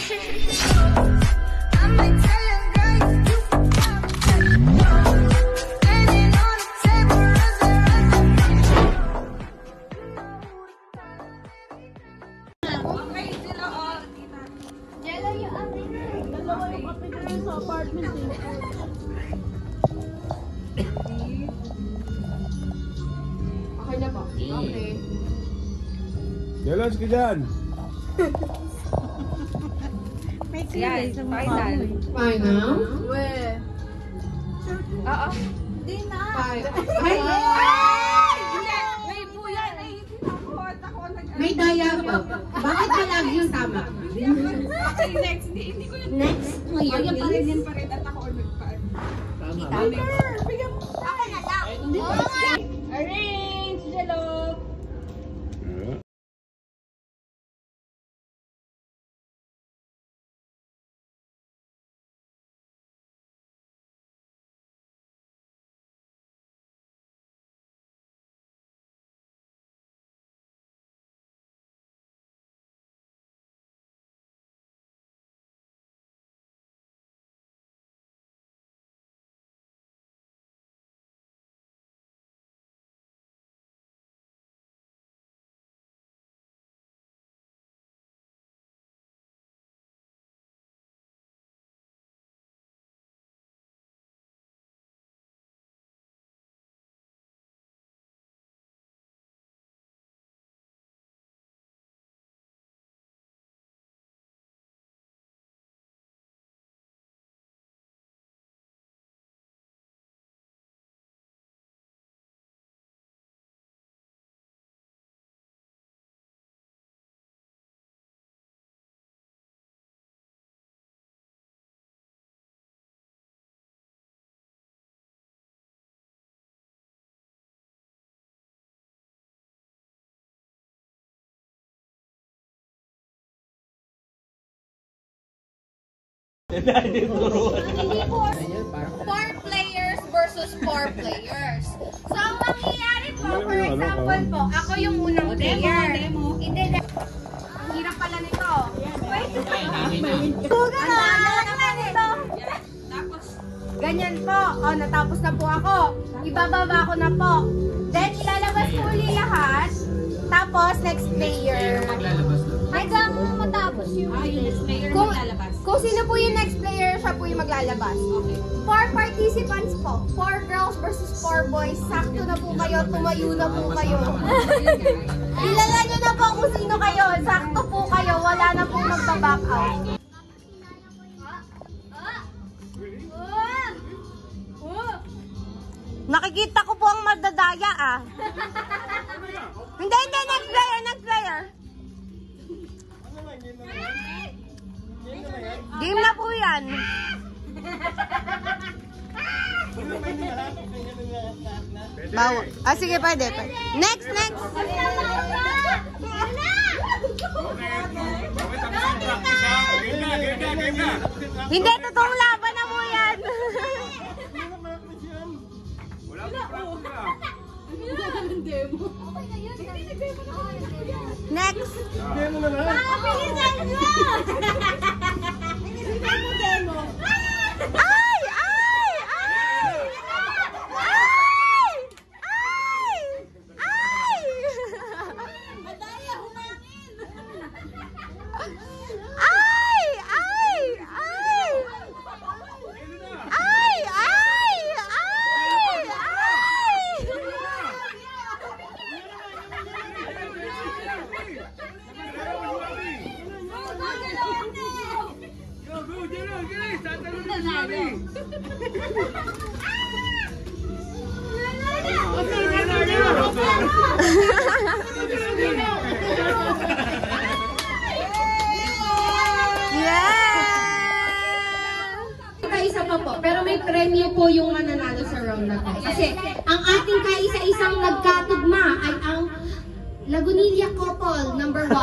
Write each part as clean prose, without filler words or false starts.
Okay na po. Okay. Jealous ka dyan. Yan, final. Final? Weh. Oo. Di na. Ay! Hindi! May buyan. Ay, ako May daya po. Bakit palagi yung tama? Okay, next. Hindi ko yun. Next player, please. Pa rin at ako nagpaan. Tama. Bigyan mo. Ako na lang. Arrange, Jello. Four players versus 4 players. So, ang mangyayari po, for example po, ako yung unang player. Ang hirap pala nito. Wait. Ganyan po. O, natapos na po ako. Ibababa ko na po. Then, ilalabas ko ulit lahat. Tapos, next player. Hanggang matapos yung next player maglalabas. Kung sino po yung next player, siya po yung maglalabas. Okay. 4 participants po. 4 girls versus 4 boys. Sakto na po kayo. Tumayo na po kayo. Kilala nyo na po kung sino kayo. Sakto po kayo. Wala na po magpa-back out. Nakikita ko po ang madadaya ah. Hindi, next player, next player. Game na po yan. Bawa. Ah, sige, pwede. Next. Hindi, totoong laban na mo yan. Next. Bilisan nyo! Ay! Madaya, humangin! Kaisa pa po, pero may premyo po yung mananalo sa round na to. Kasi ang ating kaisa-isang nagkatugma ay ang Lagunilla couple number 1.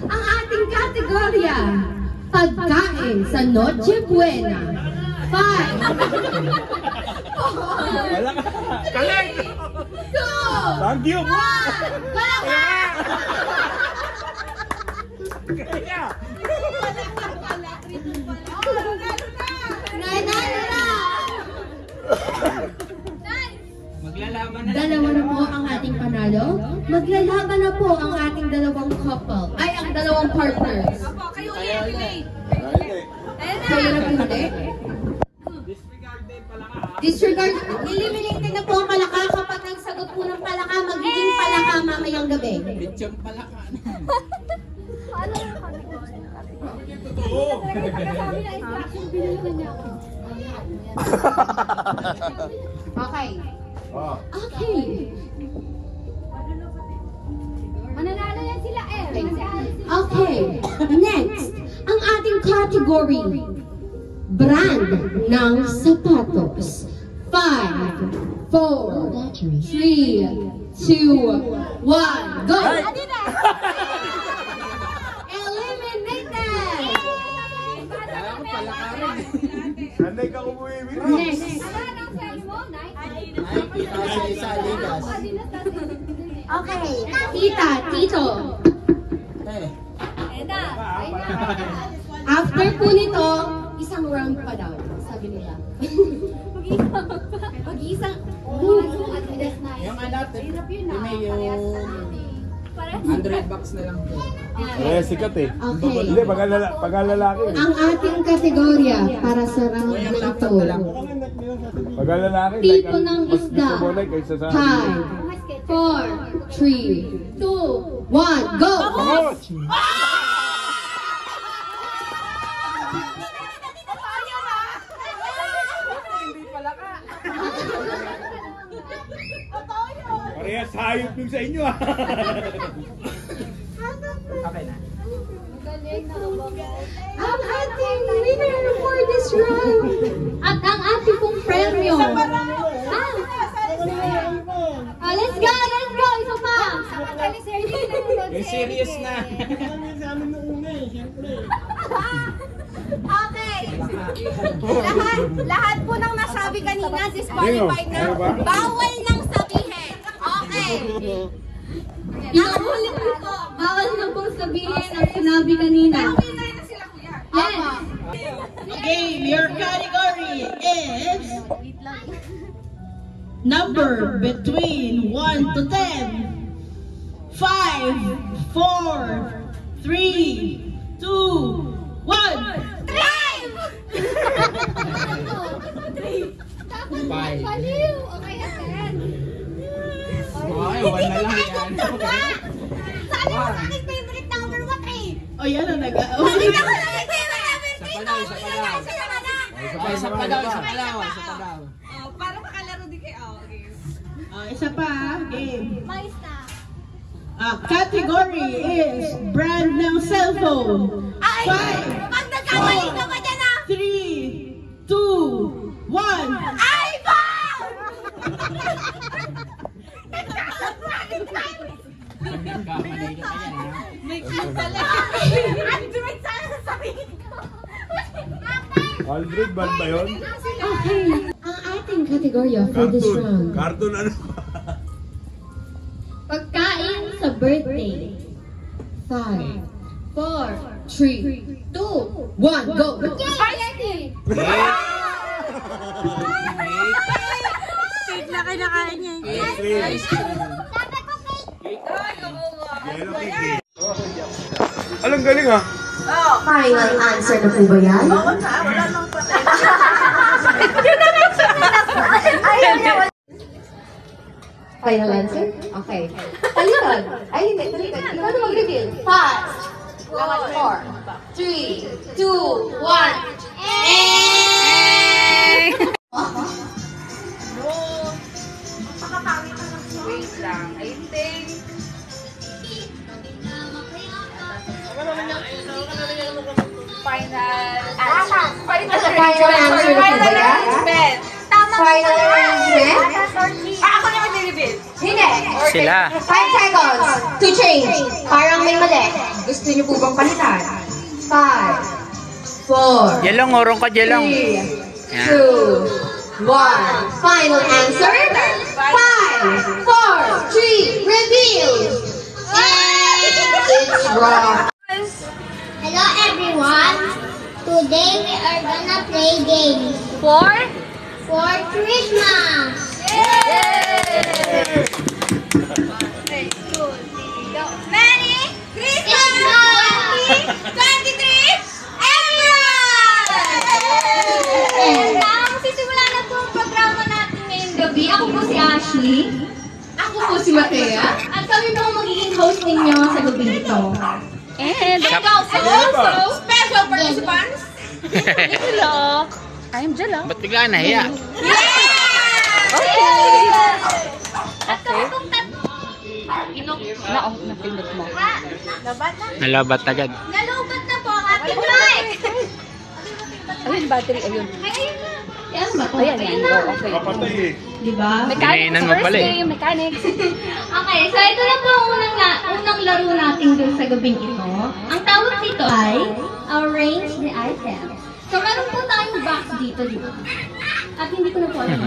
Ang ating kategorya, pagkain sa Noche Buena. 5, 4, Wala ka. Kaling! 2, Thank you! 1, palaka! Kaya! Nanalo na! Maglalaban na. Dalawa na po ang ating panalo. Maglalaban na po ang ating dalawang couple. Ay, ang dalawang partners. Kayo eliminate. Kayo na pinuli. Disregard. Eliminated na po ang palaka kapag nagsagot po ng palaka, magiging palaka mamayang gabi. Lechong palaka. Okay. Oh. Okay. Mananalo yan sila eh. Okay. Next, ang ating category. Brand ng sapatos. 5, 4, 3, 2, 1, go! Eliminated! Sanay ka umuwi. Next. Okay. Tita, Tito. After po nito, isang round pa daw, sabi nila. Mag-isang. Yung alat, may yung $100 na lang po. Eh, sikat eh. Okay. Hindi, pag-lalaki. Ang ating kategorya para sa round na ito. Pag-lalaki. Tipo ng isda. Kaysa sa... 5, 4, 3, 2, 1, go! Vamos! Parehas hayop yung sa inyo ah. Okay na. Ang ating winner for this round at ang ating pong premyo. Let's go! Let's go! Isa pa! Yung serious na. Okay. Lahat po ng nasabi kanina disqualified na. Bawal nang sabihin. Okay. Inuulit ko po, bawal na pong sabihin ang sinabi kanina. Yes! Okay, your category is number between 1 to 10. 5, 4, 3, 2, 1. Bye. Baliw. Okay, again. Okay, one na lang yan. Sabi mo sa akin favorite number, what eh? O yan ang Sabi ko sa akin favorite number, Isa pa daw, isa pa daw. Isa pa daw, isa pa daw, isa pa daw. para makalaro din kayo. Okay. isa pa, game. Mais na. Category is brand ng cellphone. Ay! 5, Pag nagkamali ka ba dyan ah? 3, 2, 1. iPhone! Nagkakamali ka yan, ha? May pala. Android sana sasabihin ko. 100 ba yun? Okay. Ang ating kategorya for this round. Cartoon ano? Pagkain sa birthday. 5, 4, 3, 2, 1, go! Spaghetti! Cake na kinakain niya. Ice cream. Dapat ko cake! Yellow cake. Alang galing ah. Final answer na po ba yan? Final answer? Okay. Talitan. Ay, hindi. Talitan. Ikaw na mag-reveal. 5, 4, 3, 2, 1. Wait lang, I think... Final answer na po ba yan? Final arrangement? Ako na mag-reveal. Hindi. Sila. 5 seconds to change. Parang may mali. Gusto niyo po bang palitan? 5, 4, Jelong, urong ka, Jelong. 3, 2, 1. Final answer? 5, 4, 3, reveal! It's wrong. Hello everyone. Today we are gonna play games For? for Christmas. Merry Christmas! 2023, everyone! Sisimula na po ang programa natin ngayong gabi. Ako po si Ashley. Ako po si Matea. At kami po ang magiging host ninyo sa gabi ito. And also, special participants. Hello. I'm Jella. Ba't bigla nahiya? Okay. At kami pong Napindot mo. Nalabat agad. nalubat na po ang ating mic. Ayun, battery, ayun. Ano ba ito? Ayan, yan. Oh, okay. Kapatay eh. Diba? Hinainan mo pala eh. Yung mechanics. Okay, so ito na po ang unang laro natin dun sa gabing ito. Ang tawag dito ay Arrange the Items. So meron po tayong box dito, di ba? At hindi ko na po alam.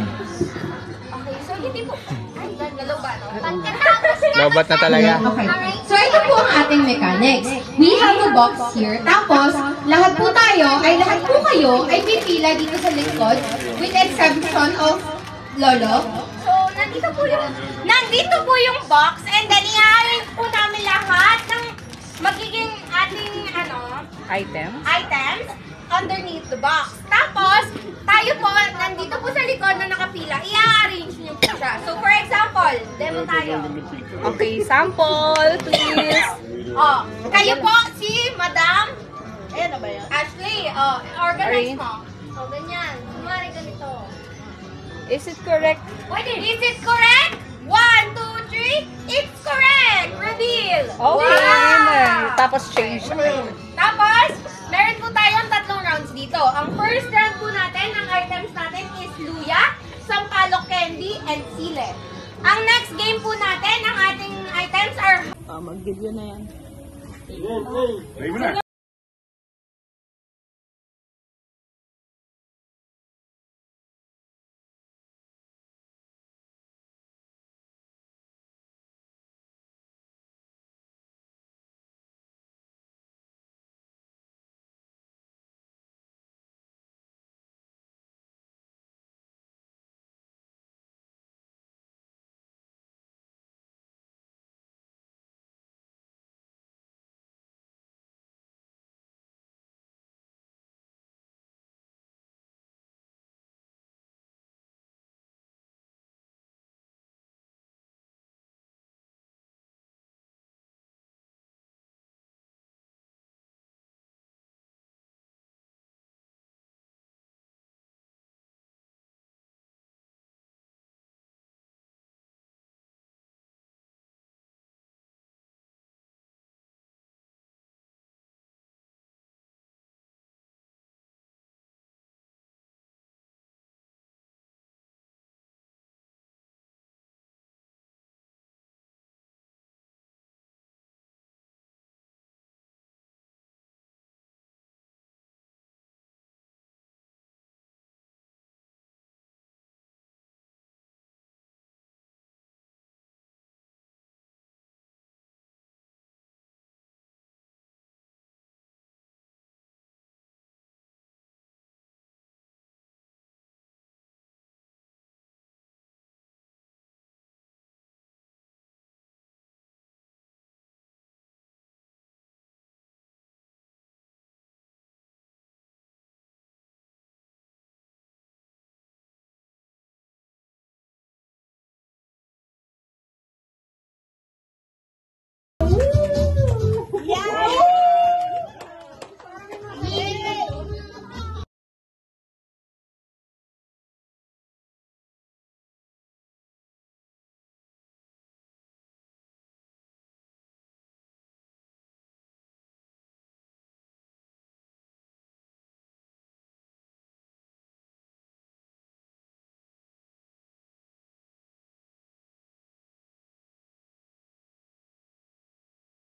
Okay, so hindi po. Ay, nalubat. Pagkatapos na Lobat na talaga. Okay. So ito po ang ating mechanics. We have a box here. Tapos, lahat po kayo ay pipila dito sa likod with exception of Lolo. So, nandito po yung box and then i-arrange po namin lahat ng magiging ating items underneath the box. Tapos, tayo po, nandito po sa likod na nakapila, i-arrange niyo po siya. So, for example, demo tayo. Okay, sample, please. Oh, kayo po, si Madam Ashley, organize mo. So, ganyan. Kumari ganito. Is it correct? Is it correct? 1, 2, 3. It's correct! Reveal! Okay. Wow! Tapos change. Tapos, meron po tayong 3 rounds dito. Ang first round po natin, ang items natin is luya, sampalok candy, and sile. Ang next game po natin, ang ating items are... Mag-video na yan. Play mo na.